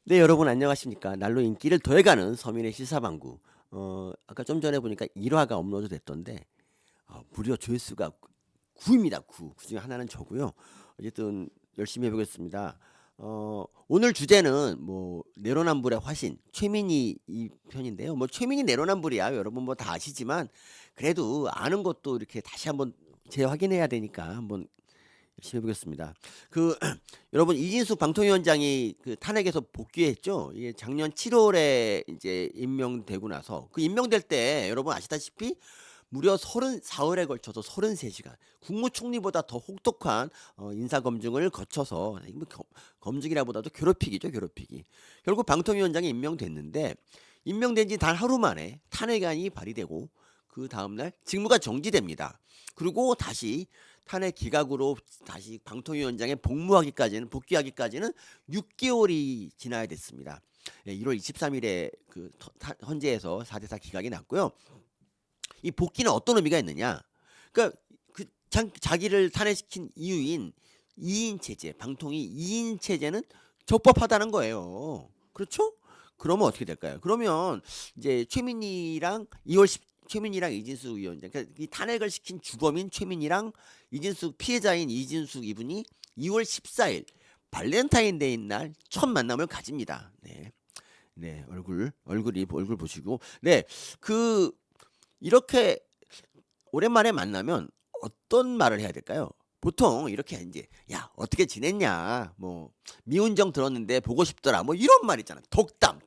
네, 여러분 안녕하십니까. 날로 인기를 더해가는 서민의 시사방구. 아까 좀 전에 보니까 1화가 업로드 됐던데 무려 조회수가 9입니다. 9. 그중에 하나는 저고요. 어쨌든 열심히 해보겠습니다. 오늘 주제는 뭐 내로남불의 화신 최민희 이 편인데요. 뭐 최민희 내로남불이야 여러분 뭐 다 아시지만 그래도 아는 것도 이렇게 다시 한번 재확인해야 되니까 한번 열심히 해보겠습니다. 그 여러분 이진숙 방통위원장이 그 탄핵에서 복귀했죠. 이게 작년 7월에 이제 임명되고 나서 그 임명될 때 여러분 아시다시피 무려 34일에 걸쳐서 33시간 국무총리보다 더 혹독한 인사 검증을 거쳐서 이거 뭐 검증이라보다도 괴롭히기죠, 괴롭히기. 결국 방통위원장이 임명됐는데 임명된 지 단 하루 만에 탄핵안이 발의되고 그 다음 날 직무가 정지됩니다. 그리고 다시 탄핵 기각으로 다시 방통위원장에 복귀하기까지는 6개월이 지나야 됐습니다. 1월 23일에 그 헌재에서 4대4 기각이 났고요. 이 복귀는 어떤 의미가 있느냐? 그러니까 그 자기를 탄핵시킨 이유인 2인 체제, 방통위 2인 체제는 적법하다는 거예요. 그렇죠? 그러면 어떻게 될까요? 그러면 이제 최민희랑 이진숙 위원장, 그러니까 이 탄핵을 시킨 주범인 최민희랑 이진숙 피해자인 이진숙 이분이 2월 14일 발렌타인데이 날 첫 만남을 가집니다. 네, 네 얼굴 보시고, 네, 그 이렇게 오랜만에 만나면 어떤 말을 해야 될까요? 보통 이렇게 이제 야 어떻게 지냈냐 뭐 미운정 들었는데 보고 싶더라 뭐 이런 말 있잖아. 덕담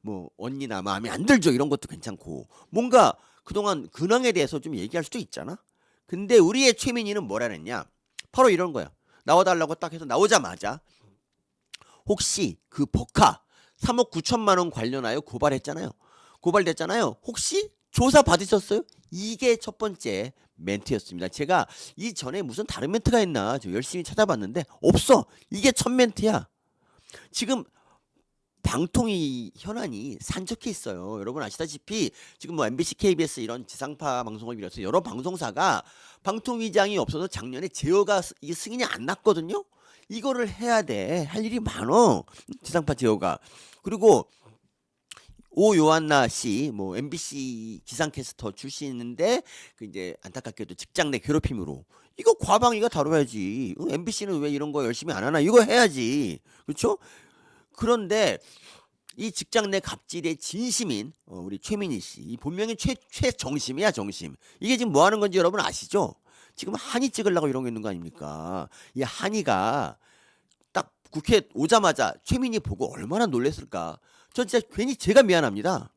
뭐 언니 나 마음에 안 들죠 이런 것도 괜찮고 뭔가 그동안 근황에 대해서 좀 얘기할 수도 있잖아. 근데 우리의 최민희는 뭐라 그랬냐, 바로 이런 거야. 나와달라고 딱 해서 나오자마자 혹시 그 버카 3억 9천만 원 관련하여 고발됐잖아요. 혹시 조사 받으셨어요? 이게 첫 번째 멘트였습니다. 제가 이전에 무슨 다른 멘트가 있나 저 열심히 찾아봤는데 없어. 이게 첫 멘트야. 지금 방통위 현안이 산적해 있어요. 여러분 아시다시피 지금 뭐 MBC, KBS 이런 지상파 방송을 비롯해서 여러 방송사가 방통위장이 없어서 작년에 제어가 이게 승인이 안 났거든요. 이거를 해야 돼. 할 일이 많어. 지상파 제어가. 그리고 오요한나 씨, 뭐 MBC 기상캐스터 출신인데 그 이제 안타깝게도 직장 내 괴롭힘으로 이거 과방위가 다뤄야지. MBC는 왜 이런 거 열심히 안 하나? 이거 해야지. 그렇죠? 그런데 이 직장 내 갑질의 진심인 우리 최민희 씨, 이 본명이 최정심이야, 정심. 이게 지금 뭐 하는 건지 여러분 아시죠? 지금 한이 찍으려고 이러고 있는 거 아닙니까? 이 한이가 딱 국회 오자마자 최민희 보고 얼마나 놀랬을까? 저 진짜 괜히 제가 미안합니다.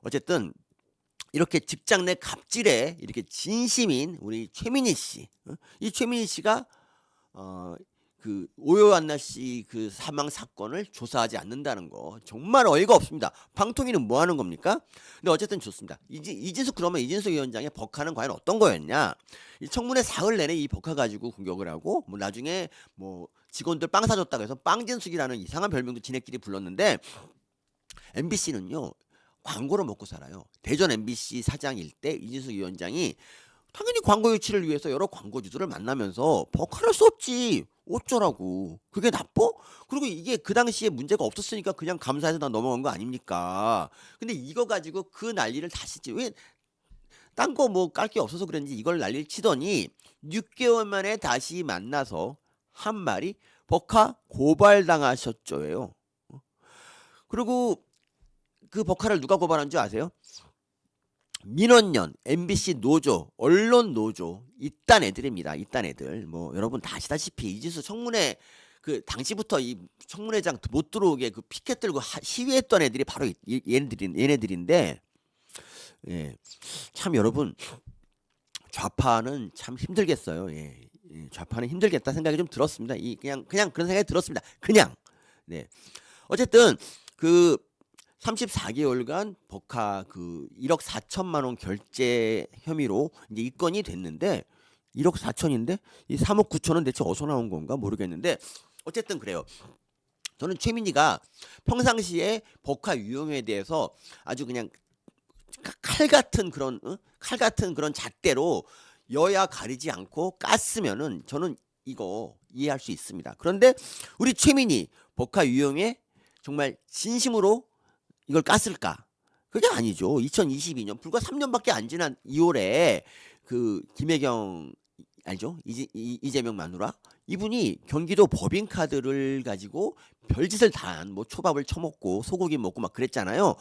어쨌든 이렇게 직장 내 갑질에 이렇게 진심인 우리 최민희 씨, 이 최민희 씨가 그 오요한나 씨 그 사망 사건을 조사하지 않는다는 거 정말 어이가 없습니다. 방통위는 뭐 하는 겁니까? 근데 어쨌든 좋습니다. 이진숙 위원장의 버카는 과연 어떤 거였냐? 이 청문회 사흘 내내 이 버카 가지고 공격을 하고 뭐 나중에 뭐 직원들 빵 사줬다고 해서 빵진숙이라는 이상한 별명도 지네끼리 불렀는데 MBC는요 광고로 먹고 살아요. 대전 MBC 사장일 때 이진숙 위원장이 당연히 광고 유치를 위해서 여러 광고주들을 만나면서 버카를 썼지. 어쩌라고. 그게 나빠? 그리고 이게 그 당시에 문제가 없었으니까 그냥 감사해서 다 넘어간 거 아닙니까? 근데 이거 가지고 그 난리를 다시 왜 딴 거 뭐 깔 게 없어서 그런지 이걸 난리를 치더니 6개월 만에 다시 만나서 한 말이 버카 고발당하셨죠예요. 그리고 그 버카를 누가 고발한 줄 아세요? 민원연, MBC 노조, 언론 노조 이딴 애들입니다. 이딴 애들. 뭐 여러분 다 아시다시피 이지수 청문회 그 당시부터 이 청문회장 못 들어오게 그 피켓 들고 시위했던 애들이 바로 얘네들인데, 예. 참 여러분 좌파는 참 힘들겠어요. 예. 좌파는 힘들겠다 생각이 좀 들었습니다. 그냥 그런 생각이 들었습니다. 그냥. 네. 어쨌든 그 34개월간 버카 그 1억 4천만 원 결제 혐의로 이제 입건이 됐는데 1억 4천인데 이 3억 9천은 대체 어디서 나온 건가 모르겠는데 어쨌든 그래요. 저는 최민희가 평상시에 버카 유형에 대해서 아주 그냥 칼 같은 그런 잣대로 여야 가리지 않고 깠으면은 저는 이거 이해할 수 있습니다. 그런데 우리 최민희 법카 유용에 정말 진심으로 이걸 깠을까? 그게 아니죠. 2022년 불과 3년밖에 안 지난 2월에 그 김혜경 알죠? 이재명 마누라 이분이 경기도 법인카드를 가지고 별짓을 다 한 뭐 초밥을 처먹고 소고기 먹고 막 그랬잖아요.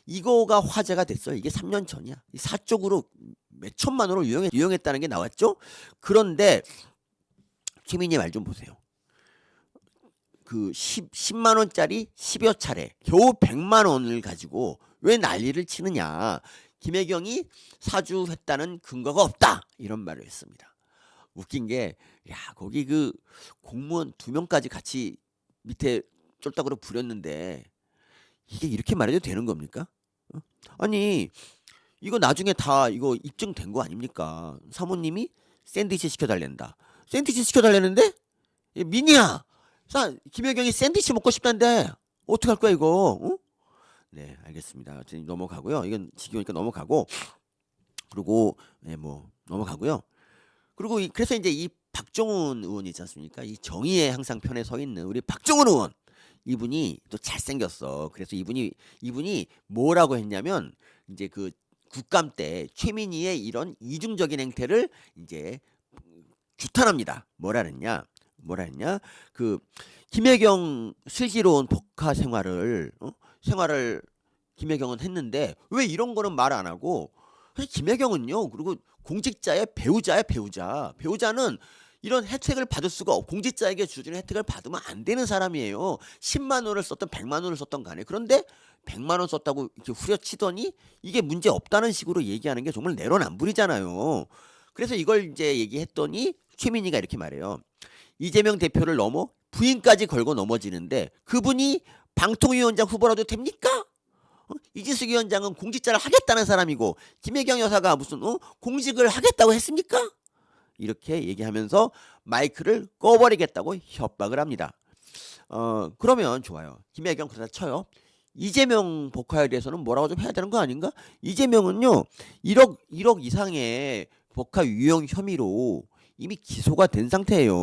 이거가 화제가 됐어요. 이게 3년 전이야. 사적으로 몇 천만 원을 유용했다는 게 나왔죠. 그런데 최민희 말 좀 보세요. 그 10만 원짜리 10여 차례 겨우 100만 원을 가지고 왜 난리를 치느냐. 김혜경이 사주했다는 근거가 없다. 이런 말을 했습니다. 웃긴 게, 야, 거기 그 공무원 2명까지 같이 밑에 쫄딱으로 부렸는데, 이게 이렇게 말해도 되는 겁니까? 어? 아니, 이거 나중에 다 이거 입증된 거 아닙니까? 사모님이 샌드위치 시켜달랜다. 샌드위치 시켜달라는데? 민희야! 김혜경이 샌드위치 먹고 싶다는데, 어떡할 거야, 이거? 어? 네, 알겠습니다. 넘어가고요. 이건 지겨우니까 넘어가고, 그리고, 네, 뭐, 넘어가고요. 그리고 그래서 이제 이 박정훈 의원이 있지 않습니까? 이 정의의 항상 편에 서 있는 우리 박정훈 의원 이분이 또 잘생겼어. 그래서 이분이 뭐라고 했냐면 이제 그 국감 때 최민희의 이런 이중적인 행태를 이제 규탄합니다. 뭐라 했냐? 그 김혜경 슬기로운 법카 생활을 김혜경은 했는데 왜 이런 거는 말 안 하고 김혜경은요. 그리고 공직자의 배우자. 배우자는 이런 혜택을 받을 수가 없고 공직자에게 주어지는 혜택을 받으면 안 되는 사람이에요. 10만 원을 썼던 100만 원을 썼던 간에. 그런데 100만 원 썼다고 이렇게 후려치더니 이게 문제 없다는 식으로 얘기하는 게 정말 내로남불이잖아요. 그래서 이걸 이제 얘기했더니 최민희가 이렇게 말해요. 이재명 대표를 넘어 부인까지 걸고 넘어지는데 그분이 방통위원장 후보라도 됩니까? 이진숙 위원장은 공직자를 하겠다는 사람이고 김혜경 여사가 무슨 공직을 하겠다고 했습니까? 이렇게 얘기하면서 마이크를 꺼버리겠다고 협박을 합니다. 그러면 좋아요. 김혜경 그러다 쳐요. 이재명 법카에 대해서는 뭐라고 좀 해야 되는 거 아닌가? 이재명은요 1억 이상의 법카 유용 혐의로 이미 기소가 된 상태예요.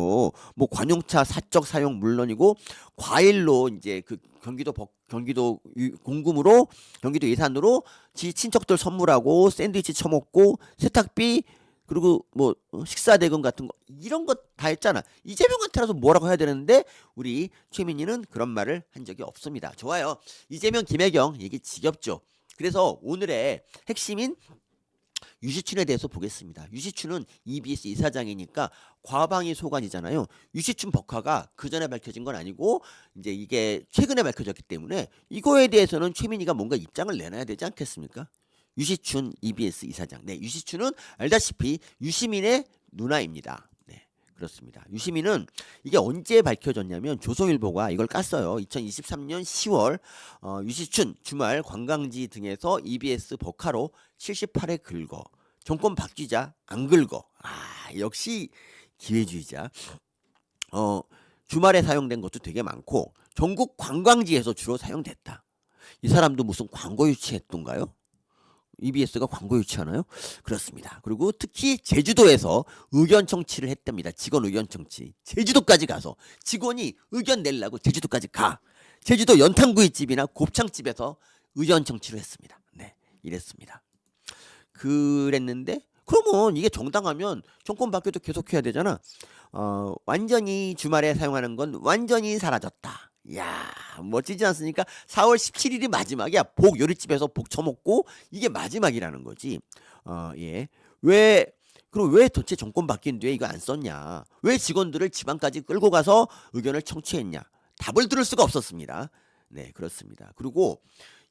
뭐 관용차 사적 사용 물론이고 과일로 이제 그 경기도 공금으로 경기도 예산으로 지 친척들 선물하고 샌드위치 처먹고 세탁비 그리고 뭐 식사 대금 같은 거 이런 거 다 했잖아. 이재명한테라도 뭐라고 해야 되는데 우리 최민희는 그런 말을 한 적이 없습니다. 좋아요. 이재명 김혜경 얘기 지겹죠. 그래서 오늘의 핵심인 유시춘에 대해서 보겠습니다. 유시춘은 EBS 이사장이니까 과방위 소관이잖아요. 유시춘 법카가 그 전에 밝혀진 건 아니고 이제 이게 최근에 밝혀졌기 때문에 이거에 대해서는 최민희가 뭔가 입장을 내놔야 되지 않겠습니까? 유시춘 EBS 이사장. 네, 유시춘은 알다시피 유시민의 누나입니다. 네, 그렇습니다. 유시민은 이게 언제 밝혀졌냐면 조선일보가 이걸 깠어요. 2023년 10월 유시춘 주말 관광지 등에서 EBS 법카로 78회 긁어. 정권 바뀌자 안 긁어. 역시 기회주의자. 주말에 사용된 것도 되게 많고 전국 관광지에서 주로 사용됐다. 이 사람도 무슨 광고 유치했던가요? EBS가 광고 유치하나요? 그렇습니다. 그리고 특히 제주도에서 의견 청취를 했답니다. 직원 의견 청취. 제주도까지 가서 직원이 의견 내려고 제주도까지 가. 제주도 연탄구이집이나 곱창집에서 의견 청취를 했습니다. 네, 이랬습니다. 그랬는데 그러면 이게 정당하면 정권 바뀌어도 계속해야 되잖아. 완전히 주말에 사용하는 건 완전히 사라졌다. 야, 멋지지 않습니까? 4월 17일이 마지막이야. 복 요리집에서 복 처먹고 이게 마지막이라는 거지. 예. 그럼 왜 도대체 정권 바뀐 뒤에 이거 안 썼냐? 왜 직원들을 지방까지 끌고 가서 의견을 청취했냐? 답을 들을 수가 없었습니다. 네, 그렇습니다. 그리고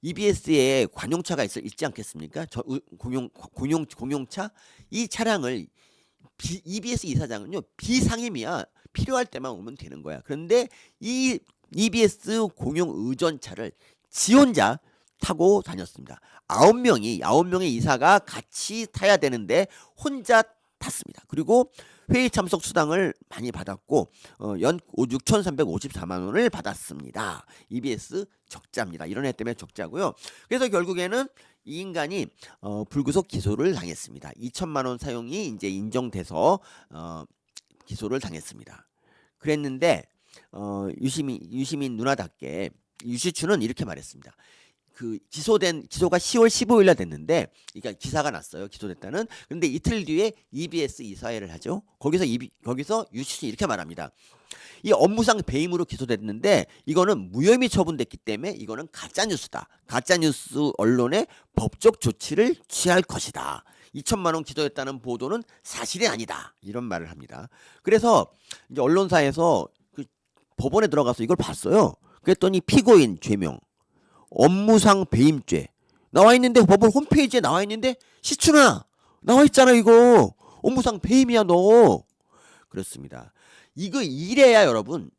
EBS에 관용차가 있지 않겠습니까? 공용차? 이 차량을 EBS 이사장은요 비상임이야. 필요할 때만 오면 되는 거야. 그런데 이 EBS 공용 의전차를 지 혼자 타고 다녔습니다. 9명의 이사가 같이 타야 되는데 혼자 탔습니다. 그리고 회의 참석 수당을 많이 받았고 연 6,354만 원을 받았습니다. EBS 적자입니다. 이런 애 때문에 적자고요. 그래서 결국에는 이 인간이 불구속 기소를 당했습니다. 2천만 원 사용이 이제 인정돼서 기소를 당했습니다. 그랬는데 유시민 누나답게 유시춘은 이렇게 말했습니다. 그 기소가 10월 15일 날 됐는데, 그러니까 기사가 났어요. 기소됐다는. 근데 이틀 뒤에 EBS 이사회를 하죠. 거기서 유시춘이 이렇게 말합니다. 이 업무상 배임으로 기소됐는데 이거는 무혐의 처분됐기 때문에 이거는 가짜 뉴스다. 가짜 뉴스 언론에 법적 조치를 취할 것이다. 2천만 원 기소했다는 보도는 사실이 아니다. 이런 말을 합니다. 그래서 이제 언론사에서 그 법원에 들어가서 이걸 봤어요. 그랬더니 피고인 죄명, 업무상 배임죄 나와 있는데, 법원 홈페이지에 나와 있는데, 시춘아 나와 있잖아. 이거 업무상 배임이야 너. 그렇습니다. 이거 이래야 여러분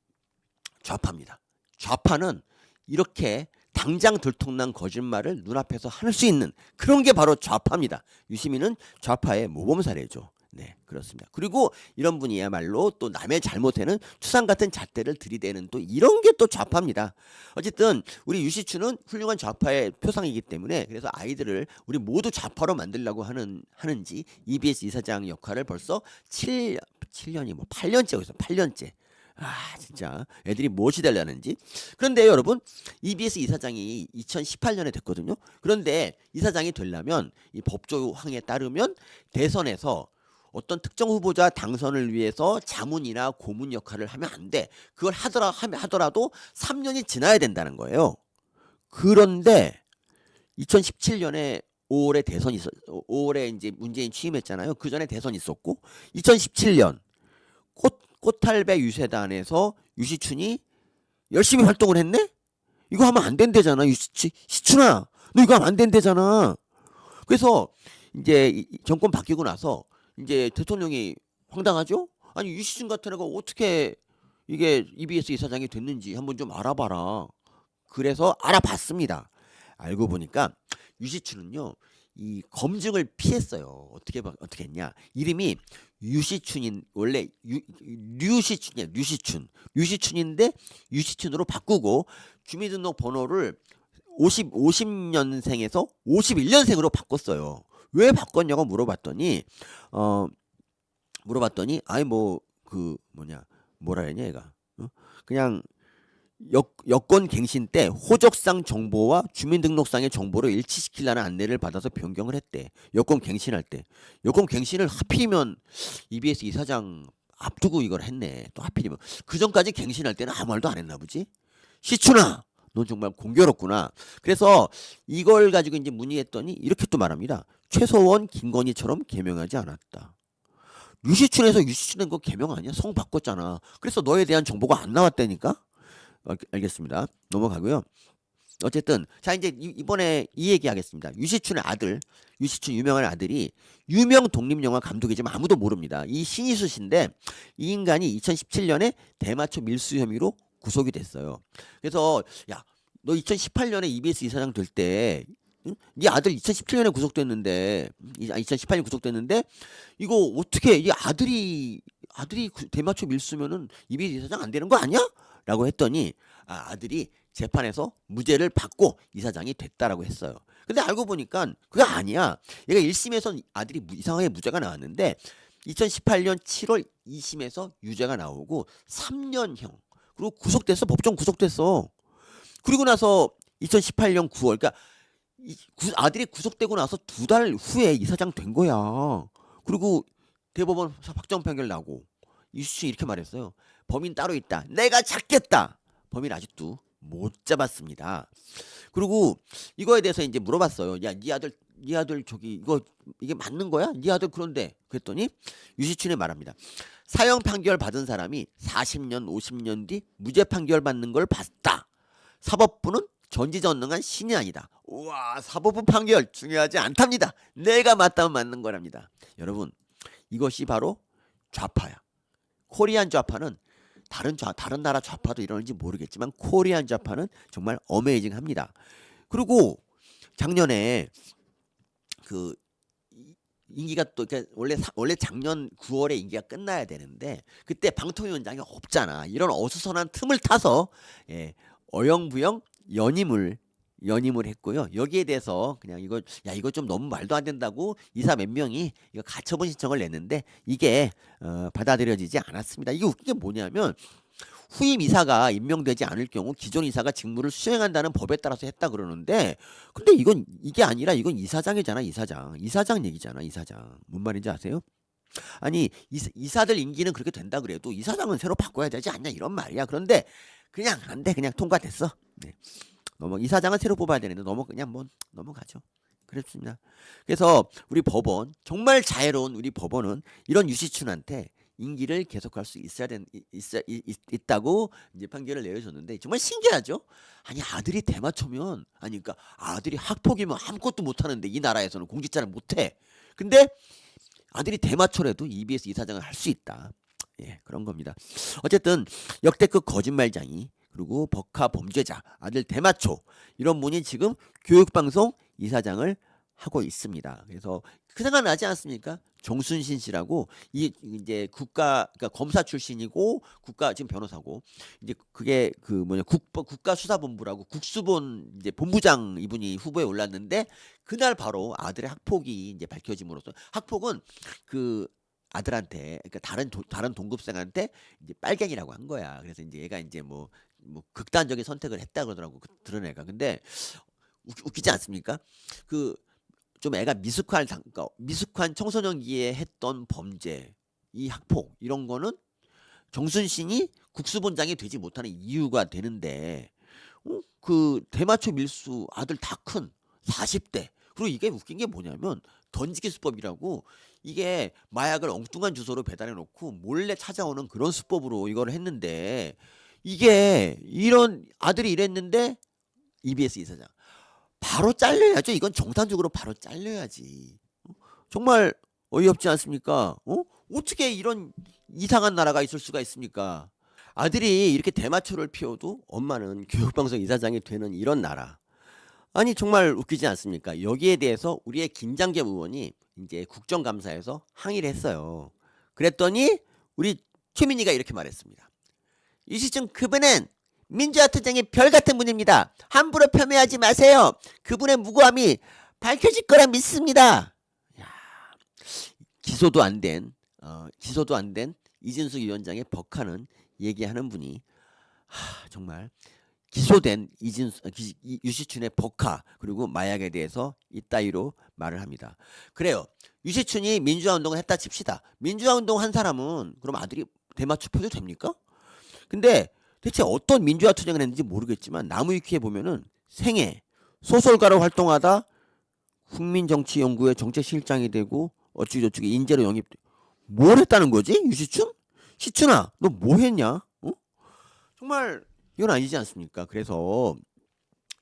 좌파입니다. 좌파는 이렇게 당장 들통난 거짓말을 눈앞에서 할 수 있는 그런 게 바로 좌파입니다. 유시민은 좌파의 모범 사례죠. 네, 그렇습니다. 그리고 이런 분이야말로 또 남의 잘못에는 추상 같은 잣대를 들이대는 또 이런 게 또 좌파입니다. 어쨌든 우리 유시춘은 훌륭한 좌파의 표상이기 때문에, 그래서 아이들을 우리 모두 좌파로 만들려고 하는지 EBS 이사장 역할을 벌써 7년이 뭐 8년째 여기서 8년째. 아, 진짜 애들이 무엇이 되려는지. 그런데 여러분, EBS 이사장이 2018년에 됐거든요. 그런데 이사장이 되려면 이 법조항에 따르면 대선에서 어떤 특정 후보자 당선을 위해서 자문이나 고문 역할을 하면 안 돼. 그걸 하더라도 3년이 지나야 된다는 거예요. 그런데 2017년에 5월에 5월에 이제 문재인 취임했잖아요. 그 전에 대선이 있었고, 2017년 꽃탈배 유세단에서 유시춘이 열심히 활동을 했네? 이거 하면 안 된대잖아. 시춘아, 너 이거 하면 안 된대잖아. 그래서 이제 정권 바뀌고 나서 이제 대통령이 황당하죠? 아니, 유시춘 같은 애가 어떻게 이게 EBS 이사장이 됐는지 한번 좀 알아봐라. 그래서 알아봤습니다. 알고 보니까 유시춘은요, 이 검증을 피했어요. 어떻게 했냐? 이름이 유시춘인, 원래 류시춘이야. 류시춘인데 유시춘으로 바꾸고 주민등록 번호를 50년생에서 51년생으로 바꿨어요. 왜 바꿨냐고 물어봤더니 아니 뭐 그 뭐라 했냐 얘가, 그냥 여권 갱신 때 호적상 정보와 주민등록상의 정보를 일치시키려는 안내를 받아서 변경을 했대. 여권 갱신할 때. 여권 갱신을 하필이면 EBS 이사장 앞두고 이걸 했네. 또 하필이면 그 전까지 갱신할 때는 아무 말도 안 했나 보지. 시춘아, 넌 정말 공교롭구나. 그래서 이걸 가지고 이제 문의했더니 이렇게 또 말합니다. 최소원 김건희처럼 개명하지 않았다. 유시춘에서 유시춘 거 개명 아니야? 성 바꿨잖아. 그래서 너에 대한 정보가 안 나왔다니까. 알겠습니다. 넘어가고요. 어쨌든 자, 이제 이번에 이 얘기 하겠습니다. 유시춘의 아들, 유시춘 유명한 아들이 유명 독립영화 감독이지만 아무도 모릅니다. 이 신희수 씨인데, 이 인간이 2017년에 대마초 밀수 혐의로 구속이 됐어요. 그래서 야, 너 2018년에 EBS 이사장 될 때, 응? 네 아들 2017년에 구속됐는데, 2018년 구속됐는데, 이거 어떻게 이 아들이 대마초 밀수면은 EBS 이사장 안 되는 거 아니야? 라고 했더니 아들이 재판에서 무죄를 받고 이사장이 됐다라고 했어요. 근데 알고 보니까 그게 아니야. 얘가 1심에서 아들이 이상하게 무죄가 나왔는데 2018년 7월 2심에서 유죄가 나오고 3년형. 그리고 구속됐어. 법정 구속됐어. 그리고 나서 2018년 9월, 그러니까 아들이 구속되고 나서 2달 후에 이사장 된 거야. 그리고 대법원 확정 판결 나고 유시춘이 이렇게 말했어요. 범인 따로 있다. 내가 잡겠다. 범인 아직도 못 잡았습니다. 그리고 이거에 대해서 이제 물어봤어요. 야, 네 아들 저기 이게 맞는 거야? 네 아들 그런데. 그랬더니 유시춘이 말합니다. 사형 판결 받은 사람이 40년, 50년 뒤 무죄 판결 받는 걸 봤다. 사법부는 전지전능한 신이 아니다. 우와, 사법부 판결 중요하지 않답니다. 내가 맞다면 맞는 거랍니다. 여러분, 이것이 바로 좌파야. 코리안 좌파는 다른 나라 좌파도 이러는지 모르겠지만 코리안 좌파는 정말 어메이징합니다. 그리고 작년에 그 임기가 또 원래 작년 9월에 임기가 끝나야 되는데 그때 방통위원장이 없잖아. 이런 어수선한 틈을 타서 어영부영 연임을 연임을 했고요. 여기에 대해서 그냥 이거 좀 너무 말도 안 된다고 이사 몇 명이 이거 가처분 신청을 냈는데 이게 받아들여지지 않았습니다. 이게 웃긴 게 뭐냐면 후임 이사가 임명되지 않을 경우 기존 이사가 직무를 수행한다는 법에 따라서 했다 그러는데 근데 이게 아니라 이건 이사장이잖아. 이사장 얘기잖아. 이사장. 뭔 말인지 아세요? 아니 이사들 임기는 그렇게 된다 그래도 이사장은 새로 바꿔야 되지 않냐 이런 말이야. 그런데 그냥 안 돼. 그냥 통과됐어. 네. 이사장은 새로 뽑아야 되는데 그냥 뭐 넘어가죠. 그렇습니다. 그래서 우리 법원 정말 자애로운 우리 법원은 이런 유시춘한테 임기를 계속할 수 있다고 이제 판결을 내려줬는데 정말 신기하죠? 아니 아들이 대마초면 그러니까 아들이 학폭이면 아무것도 못하는데 이 나라에서는 공직자를 못해. 근데 아들이 대마초라도 EBS 이사장을 할 수 있다. 예, 그런 겁니다. 어쨌든 역대급 거짓말쟁이 그리고 법카 범죄자 아들 대마초 이런 분이 지금 교육방송 이사장을 하고 있습니다. 그래서 그 생각 나지 않습니까? 정순신 씨라고 이제 그러니까 검사 출신이고 지금 변호사고 이제 그게 국가수사본부라고 국수본 이제 본부장 이분이 후보에 올랐는데 그날 바로 아들의 학폭이 이제 밝혀짐으로써 학폭은 그 아들한테 그러니까 다른 동급생한테 이제 빨갱이라고 한 거야. 그래서 이제 얘가 이제 뭐 극단적인 선택을 했다 그러더라고. 들은 애가. 근데 웃기지 않습니까? 좀 애가 그러니까 미숙한 청소년기에 했던 범죄, 이 학폭 이런 거는 정순신이 국수본장이 되지 못하는 이유가 되는데 그 대마초 밀수 아들 다 큰 40대 그리고 이게 웃긴 게 뭐냐면 던지기 수법이라고 이게 마약을 엉뚱한 주소로 배달해 놓고 몰래 찾아오는 그런 수법으로 이걸 했는데 이게 이런 아들이 이랬는데 EBS 이사장 바로 잘려야죠. 이건 정상적으로 바로 잘려야지. 정말 어이없지 않습니까? 어떻게 이런 이상한 나라가 있을 수가 있습니까? 아들이 이렇게 대마초를 피워도 엄마는 교육방송 이사장이 되는 이런 나라. 아니 정말 웃기지 않습니까? 여기에 대해서 우리의 김장겸 의원이 이제 국정감사에서 항의를 했어요. 그랬더니 우리 최민희가 이렇게 말했습니다. 유시춘 그분은 민주화 투쟁의 별 같은 분입니다. 함부로 폄훼하지 마세요. 그분의 무고함이 밝혀질 거라 믿습니다. 야, 기소도 안 된 이준석 위원장의 법카는 얘기하는 분이 정말 기소된 유시춘의 법카 그리고 마약에 대해서 이따위로 말을 합니다. 그래요. 유시춘이 민주화 운동을 했다 칩시다. 민주화 운동 한 사람은 그럼 아들이 대마초 펴도 됩니까? 근데 대체 어떤 민주화 투쟁을 했는지 모르겠지만 나무위키에 보면은 생애 소설가로 활동하다 국민정치연구회 정책실장이 되고 어쩌고저쩌고 인재로 영입돼. 뭘 했다는 거지? 유시춘? 시춘아 너 뭐 했냐? 정말 이건 아니지 않습니까? 그래서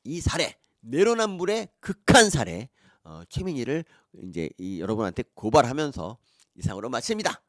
이 사례 내로남불의 극한 사례 최민희를 이제 여러분한테 고발하면서 이상으로 마칩니다.